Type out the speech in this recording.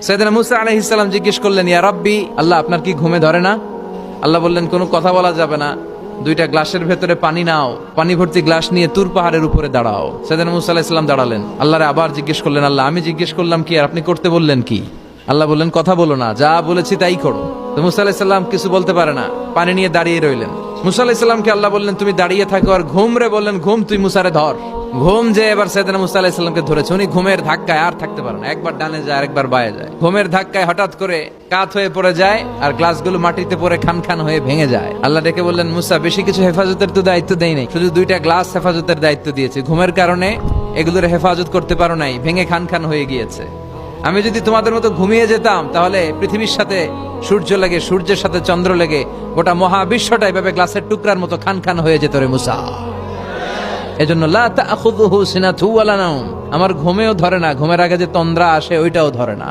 সাইয়েদনা মুসা আলাইহিস সালাম জিজ্ঞেস করলেন, ইয়া রাব্বি, আল্লাহ আপনার কি ঘুমে ধরে না? আল্লাহ বললেন, কোনো কথা বলা যাবে না, দুইটা গ্লাসের ভেতরে পানি নাও, পানি ভর্তি গ্লাস নিয়ে তুর পাহাড়ের উপরে দাঁড়াও। সাইয়েদনা মুসা আলাইহিস সালাম দাঁড়ালেন। আল্লাহরে আবার জিজ্ঞেস করলেন, আল্লাহ আমি জিজ্ঞেস করলাম কি আর আপনি করতে বললেন কি? আল্লাহ বললেন, কথা বলো না, যা বলেছি তাই করো। তো মুসা আলাইহিস সালাম কিছু বলতে পারে না, পানি নিয়ে দাঁড়িয়ে রইলেন। মুসা আলাইহিস সালামকে আল্লাহ বললেন, তুমি দাঁড়িয়ে থাকো আর ঘুম রে বললেন, ঘুম তুই মুসারে ধর। ঘুম যে এবার সাইয়েদনা মুসা আলাইহিস সালামকে ধরেছে। উনি ঘুমের ধাক্কায় আর থাকতে পারেন না, একবার ডানে যায় আরেকবার বায়ে যায়। ঘুমের ধাক্কায় হঠাৎ করে কাত হয়ে পড়ে যায় আর গ্লাসগুলো মাটিতে পড়ে খান খান হয়ে ভেঙে যায়। আল্লাহ ডেকে বললেন, মুসা বেশি কিছু হেফাজতের তো দায়িত্ব দেই নাই, শুধু দুইটা গ্লাস হেফাজতের দায়িত্ব দিয়েছি। ঘুমের কারণে এগুলোর হেফাজত করতে পারো নাই, ভেঙে খান খান হয়ে গিয়েছে। আমি যদি তোমাদের মতো ঘুমিয়ে যেতাম তাহলে পৃথিবীর সাথে সূর্য লেগে, সূর্যের সাথে চন্দ্র লেগে গোটা মহাবিশ্বটা এভাবে গ্লাসের টুকরার মতো খান খান হয়ে যেত রে মুসা। এজন্য লা তাখুযুহু সিনাতু ওয়ালা নাওম, আমার ঘুমেও ধরে না, ঘুমের আগে যে তন্দ্রা আসে ওইটাও ধরে না।